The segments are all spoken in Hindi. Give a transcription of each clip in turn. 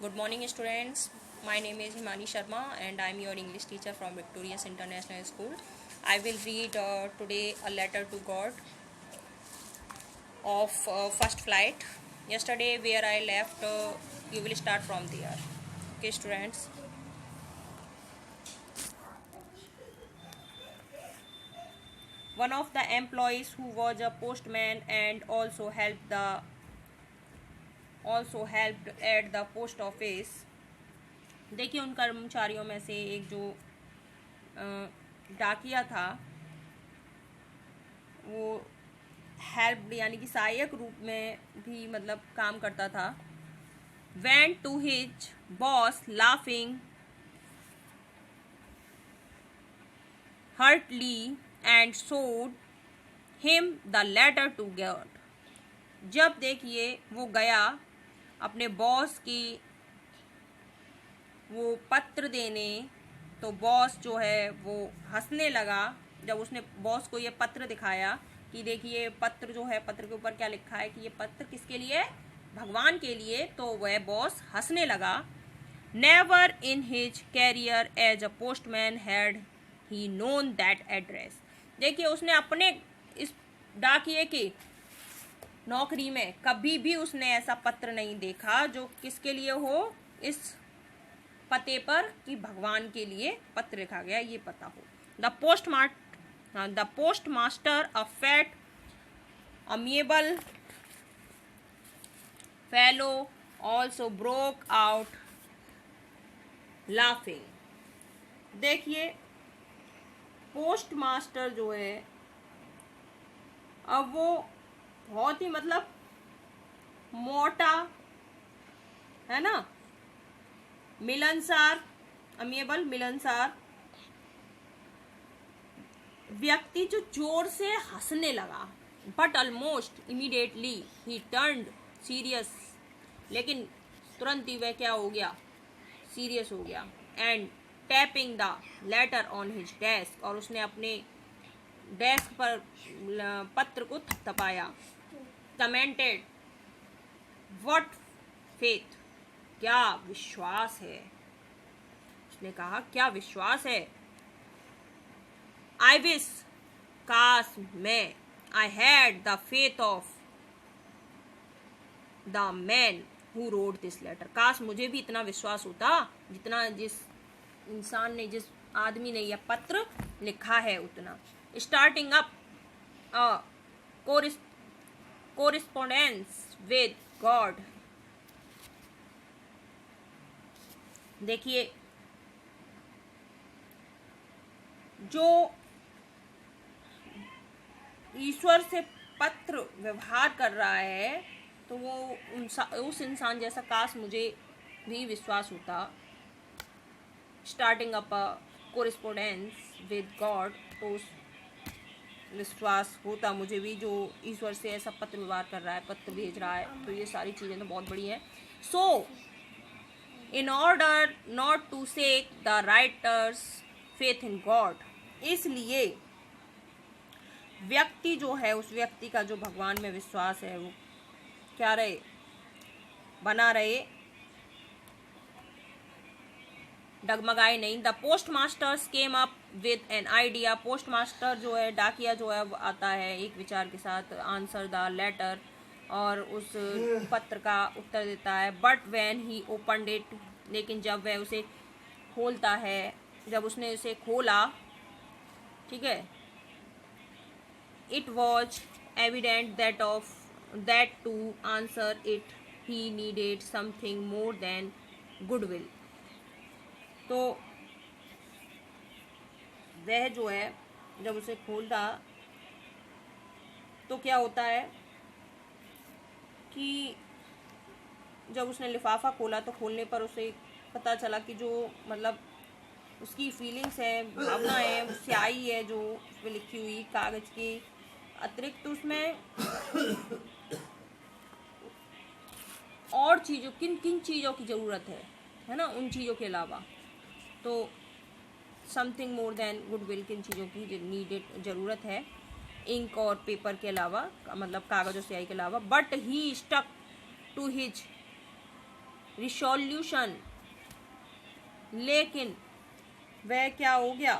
Good morning, students. My name is Himani Sharma, and I am your English teacher from Victorious International School. I will read today a letter to God of first flight. Yesterday, where I left, you will start from there. Okay, students. One of the employees who was a postman and also helped at the post office. देखिए उन कर्मचारियों में से एक जो डाकिया था वो हेल्प यानी कि सहायक रूप में भी मतलब काम करता था. Went to his boss laughing heartily and showed him the letter to God. जब देखिए वो गया अपने बॉस की वो पत्र देने, तो बॉस जो है वो हंसने लगा जब उसने बॉस को ये पत्र दिखाया कि देखिए पत्र जो है, पत्र के ऊपर क्या लिखा है कि ये पत्र किसके लिए, भगवान के लिए. तो वह बॉस हंसने लगा. Never in his career as a postman had he known that address. देखिए उसने अपने इस डाकिये की नौकरी में कभी भी उसने ऐसा पत्र नहीं देखा जो किसके लिए हो, इस पते पर कि भगवान के लिए पत्र लिखा गया, ये पता हो. The postmaster a fat amiable fellow also broke out laughing. देखिए पोस्ट मास्टर जो है अब वो बहुत ही मतलब मोटा है ना, मिलनसार, अमिएबल मिलनसार व्यक्ति जो जोर से हंसने लगा. But almost immediately he turned serious. लेकिन तुरंत ही वह क्या हो गया, सीरियस हो गया. And tapping the later on his desk. और उसने अपने डेस्क पर पत्र को थपथपाया. Commented what faith. क्या विश्वास है. उसने कहा क्या विश्वास है. आई विश, काश मैं, I had the faith of the man who wrote this letter. काश मुझे भी इतना विश्वास होता जितना जिस इंसान ने, जिस आदमी ने यह पत्र लिखा है उतना. Starting up correspondence with God. देखिए जो ईश्वर से पत्र व्यवहार कर रहा है तो वो उस इंसान जैसा काश मुझे भी विश्वास होता. Starting up correspondence with God. तो विश्वास होता मुझे भी जो ईश्वर से ऐसा पत्र व्यवहार कर रहा है, पत्र भेज रहा है. तो ये सारी चीज़ें तो बहुत बड़ी हैं. सो in order not to shake the writer's faith in God. इसलिए व्यक्ति जो है, उस व्यक्ति का जो भगवान में विश्वास है वो क्या रहे, बना रहे, डगमगाए नहीं. The post masters came up with an idea. Post master जो है, डाकिया जो है, वो आता है एक विचार के साथ. आंसर द लेटर, और उस पत्र का उत्तर देता है. But when he opened it, लेकिन जब वह उसे खोलता है, जब उसने उसे खोला, ठीक है, it was evident that to answer it he needed something more than goodwill. तो वह जो है जब उसे खोलता तो क्या होता है कि जब उसने लिफाफा खोला तो खोलने पर उसे पता चला कि जो मतलब उसकी फीलिंग्स है, भावना है, स्याही है जो उसमें लिखी हुई कागज की अतिरिक्त, तो उसमें और चीज़ों, किन किन चीज़ों की ज़रूरत है ना, उन चीज़ों के अलावा. तो समथिंग मोर देन गुडविल, किन चीज़ों की नीडेड ज़रूरत है, इंक और पेपर के अलावा, मतलब कागज और स्याही के अलावा. But he stuck to his resolution, लेकिन वह क्या हो गया,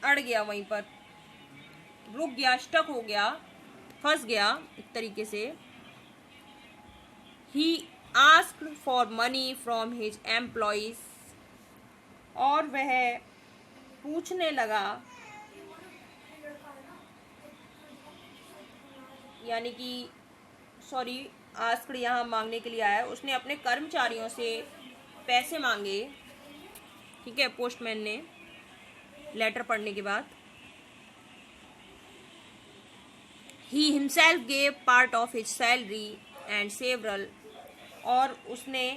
अड़ गया, वहीं पर रुक गया, स्टक हो गया, फंस गया एक तरीके से। He asked for money from his employees, और वह पूछने लगा, यानी कि सॉरी, आस्क्ड यहाँ मांगने के लिए आया है, उसने अपने कर्मचारियों से पैसे मांगे। ठीक है, पोस्टमैन ने लेटर पढ़ने के बाद। He himself gave part of his salary and several, और उसने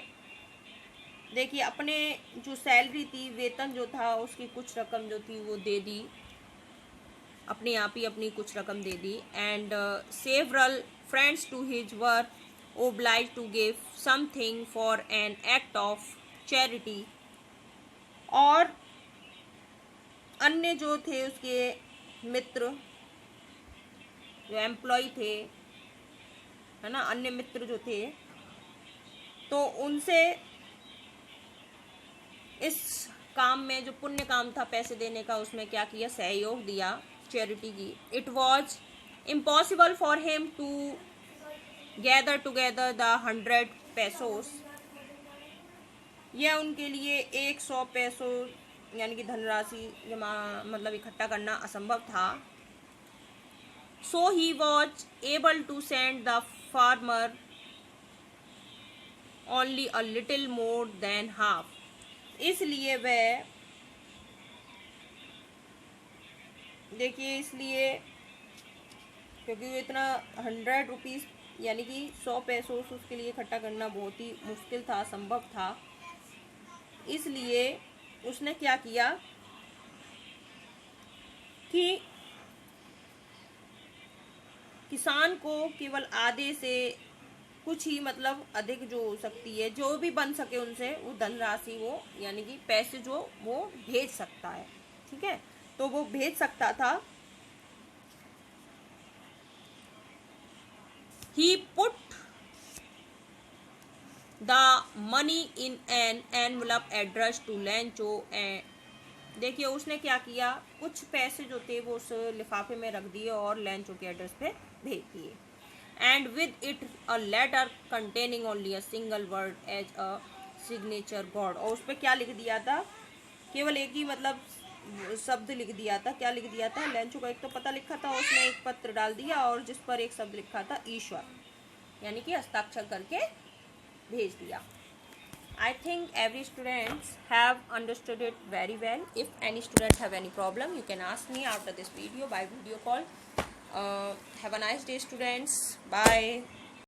देखिए अपने जो सैलरी थी, वेतन जो था, उसकी कुछ रकम जो थी वो दे दी, अपने आप ही अपनी कुछ रकम दे दी। And several friends to his were obliged to give something for an act of charity, और अन्य जो थे उसके मित्र, जो एम्प्लॉय थे, है ना, अन्य मित्र जो थे, तो उनसे इस काम में, जो पुण्य काम था पैसे देने का, उसमें क्या किया, सहयोग दिया चैरिटी की। It was impossible for him to gather together the 100 pesos, यह उनके लिए 100 पैसों यानी कि धनराशि जमा मतलब इकट्ठा करना असंभव था। So he was able to send the farmer only a little more than half, इसलिए वह देखिए, इसलिए क्योंकि वो इतना 100 रुपीज़ यानी कि 100 पैसों उसके लिए इकट्ठा करना बहुत ही मुश्किल था, असंभव था, इसलिए उसने क्या किया कि किसान को केवल आधे से कुछ ही मतलब अधिक जो हो सकती है, जो भी बन सके उनसे, वो धनराशि वो यानी कि पैसे जो वो भेज सकता है। ठीक है, तो वो भेज सकता था। He put the money in an envelope addressed to Lencho, and देखिए उसने क्या किया, कुछ पैसे जो थे वो उस लिफाफे में रख दिए और लैंचो के एड्रेस पे भेज दिए। And with it a letter containing only a single word as a signature God, और उस पर क्या लिख दिया था, केवल एक ही मतलब शब्द लिख दिया था। क्या लिख दिया था, लैंचो का एक तो पता लिखा था, उसने एक पत्र डाल दिया और जिस पर एक शब्द लिखा था ईश्वर, यानी कि हस्ताक्षर करके भेज दिया। I think every students have understood it very well. If any student have any problem, you can ask me after this video by video call. Have a nice day, students. Bye.